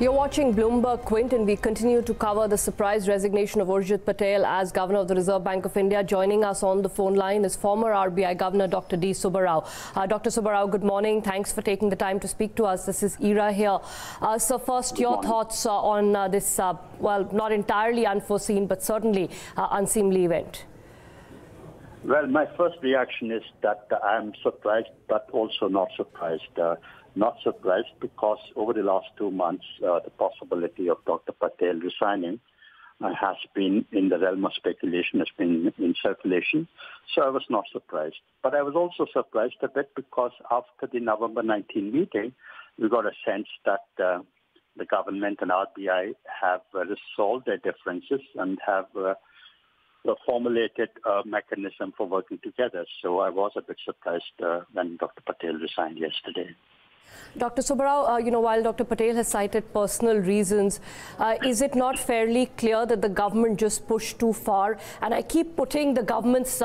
You're watching Bloomberg, Quint, and we continue to cover the surprise resignation of Urjit Patel as Governor of the Reserve Bank of India. Joining us on the phone line is former RBI Governor Dr. D Subbarao. Dr. Subbarao, good morning. Thanks for taking the time to speak to us. This is Ira here. So first, your thoughts on this, well, not entirely unforeseen, but certainly unseemly event. Well, my first reaction is that I'm surprised, but also not surprised. Not surprised because over the last 2 months, the possibility of Dr. Patel resigning has been in the realm of speculation, has been in circulation. So I was not surprised. But I was also surprised a bit because after the November 19 meeting, we got a sense that the government and RBI have resolved their differences and have formulated a mechanism for working together. So I was a bit surprised when Dr. Patel resigned yesterday. Dr. Subbarao, while Dr. Patel has cited personal reasons, is it not fairly clear that the government just pushed too far? And I keep putting the government's,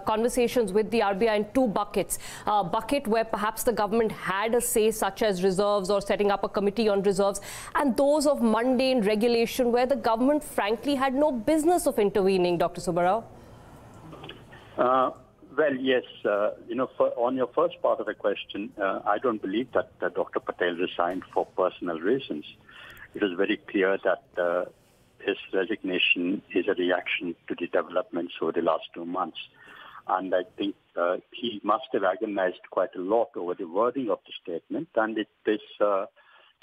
conversations with the RBI in two buckets. A bucket where perhaps the government had a say, such as reserves or setting up a committee on reserves, and those of mundane regulation where the government, frankly, had no business of intervening, Dr. Subbarao. Well, yes, on your first part of the question, I don't believe that Dr. Patel resigned for personal reasons. It is very clear that his resignation is a reaction to the developments over the last 2 months. And I think he must have agonized quite a lot over the wording of the statement, and it is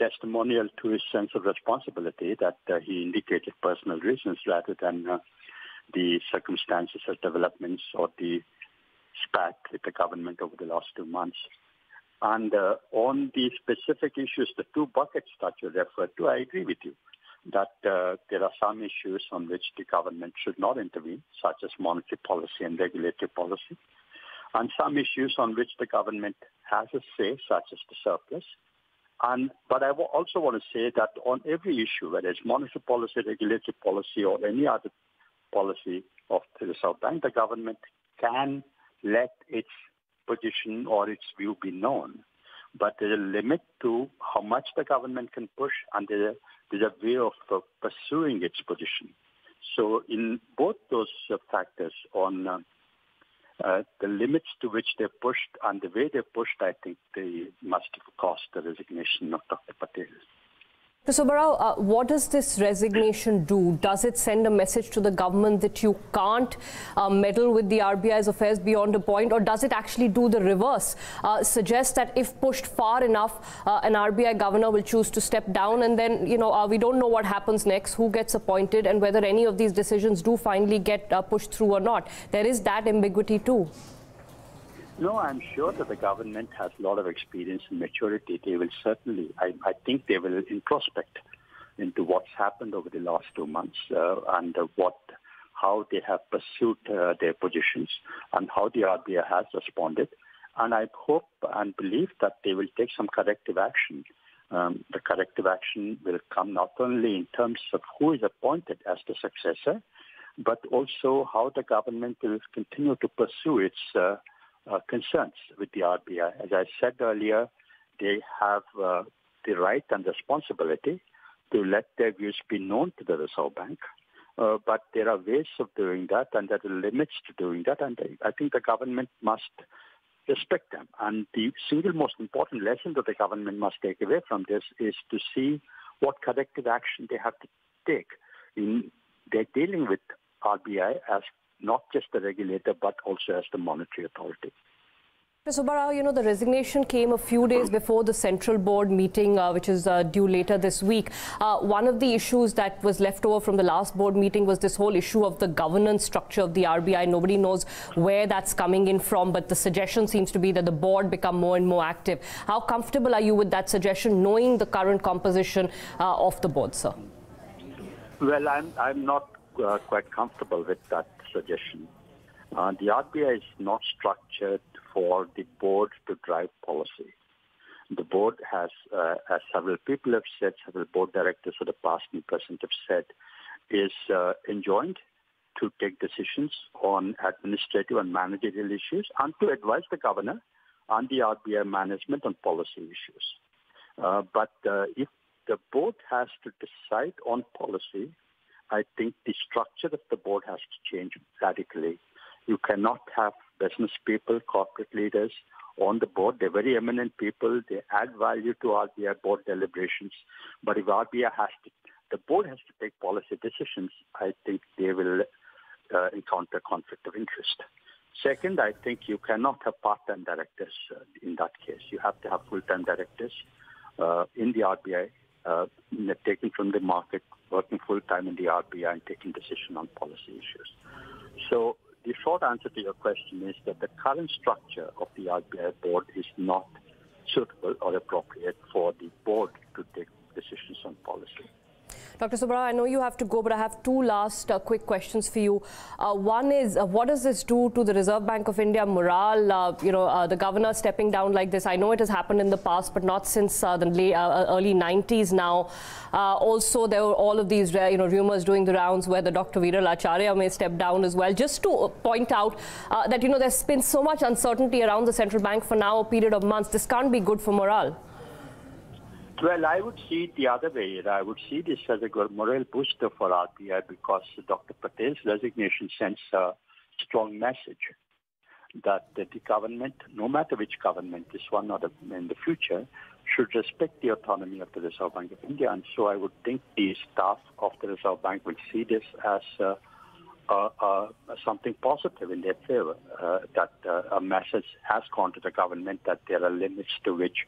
testimonial to his sense of responsibility that he indicated personal reasons rather than the circumstances or developments or the spat with the government over the last 2 months. And on the specific issues, the two buckets that you referred to, I agree with you that there are some issues on which the government should not intervene, such as monetary policy and regulatory policy, and some issues on which the government has a say, such as the surplus. But I also want to say that on every issue, whether it's monetary policy, regulatory policy, or any other policy of the Reserve Bank, the government can let its position or its view be known. But there's a limit to how much the government can push, and there's a way of pursuing its position. So in both those factors on the limits to which they pushed and the way they pushed, I think they must have caused the resignation of Dr. Patel. Mr. Subbarao, what does this resignation do? Does it send a message to the government that you can't meddle with the RBI's affairs beyond a point, or does it actually do the reverse? Suggest that if pushed far enough, an RBI governor will choose to step down, and then, we don't know what happens next, who gets appointed, and whether any of these decisions do finally get pushed through or not. There is that ambiguity too. No, I'm sure that the government has a lot of experience and maturity. They will certainly, I think they will introspect into what's happened over the last 2 months and how they have pursued their positions and how the RBI has responded. And I hope and believe that they will take some corrective action. The corrective action will come not only in terms of who is appointed as the successor, but also how the government will continue to pursue its concerns with the RBI. As I said earlier, they have the right and responsibility to let their views be known to the Reserve Bank. But there are ways of doing that, and there are limits to doing that, and I think the government must respect them. And the single most important lesson that the government must take away from this is to see what corrective action they have to take. They're dealing with RBI as not just the regulator, but also as the monetary authority. Mr. Subbarao, the resignation came a few days before the central board meeting, which is due later this week. One of the issues that was left over from the last board meeting was this whole issue of the governance structure of the RBI. Nobody knows where that's coming in from, but the suggestion seems to be that the board become more and more active. How comfortable are you with that suggestion, knowing the current composition of the board, sir? Well, I'm not quite comfortable with that suggestion. The RBI is not structured for the board to drive policy. The board has, as several people have said, several board directors for the past and present have said, is enjoined to take decisions on administrative and managerial issues and to advise the governor and the RBI management on policy issues. But if the board has to decide on policy, I think the structure of the board has to change radically. You cannot have business people, corporate leaders on the board. They're very eminent people. They add value to RBI board deliberations. But if the board has to take policy decisions, I think they will encounter conflict of interest. Second, I think you cannot have part-time directors in that case. You have to have full-time directors in the RBI, taken from the market, working full-time in the RBI and taking decision on policy issues. So the short answer to your question is that the current structure of the RBI board is not suitable or appropriate for the board to take decisions on policy. Dr. Subbarao, I know you have to go, but I have two last quick questions for you. One is, what does this do to the Reserve Bank of India morale? The governor stepping down like this. I know it has happened in the past, but not since the early 90s now. Also, there were all of these rumors doing the rounds whether Dr. Viral Acharya may step down as well. Just to point out that there's been so much uncertainty around the central bank for now a period of months. This can't be good for morale. Well, I would see it the other way. I would see this as a morale booster for RBI because Dr. Patel's resignation sends a strong message that the government, no matter which government, this one or in the future, should respect the autonomy of the Reserve Bank of India. And so I would think the staff of the Reserve Bank will see this as something positive in their favor, that a message has gone to the government that there are limits to which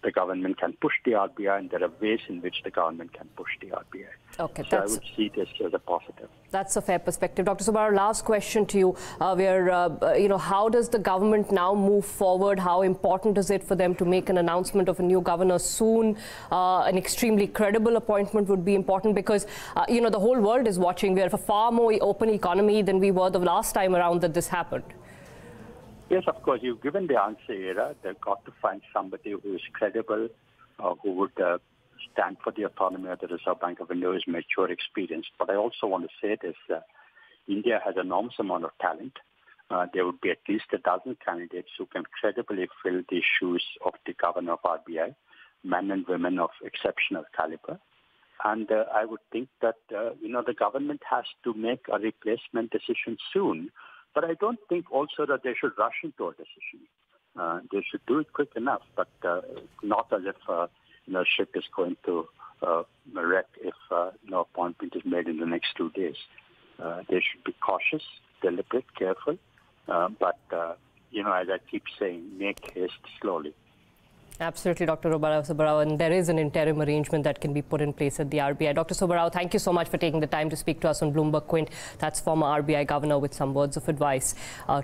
the government can push the RBI, and there are ways in which the government can push the RBI. Okay, so I would see this as a positive. That's a fair perspective. Dr. Subbarao, last question to you. How does the government now move forward? How important is it for them to make an announcement of a new governor soon? An extremely credible appointment would be important because, the whole world is watching. We have a far more open economy than we were the last time around that this happened. Yes, of course. You've given the answer, Ira. They've got to find somebody who is credible, who would stand for the autonomy of the Reserve Bank of India, who is mature, experienced. But I also want to say this, India has an enormous amount of talent. There would be at least a dozen candidates who can credibly fill the shoes of the governor of RBI, men and women of exceptional caliber. And I would think that, the government has to make a replacement decision soon. But I don't think also that they should rush into a decision. They should do it quick enough, but not as if ship is going to wreck if no appointment is made in the next 2 days. They should be cautious, deliberate, careful, but as I keep saying, make haste slowly. Absolutely, Dr. Subbarao, and there is an interim arrangement that can be put in place at the RBI. Dr. Subbarao, thank you so much for taking the time to speak to us on Bloomberg Quint. That's former RBI governor with some words of advice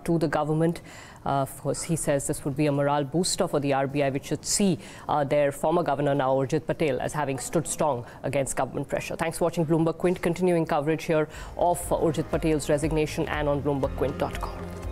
to the government. Of course, he says this would be a morale booster for the RBI, which should see their former governor now, Urjit Patel, as having stood strong against government pressure. Thanks for watching Bloomberg Quint. Continuing coverage here of Urjit Patel's resignation and on BloombergQuint.com.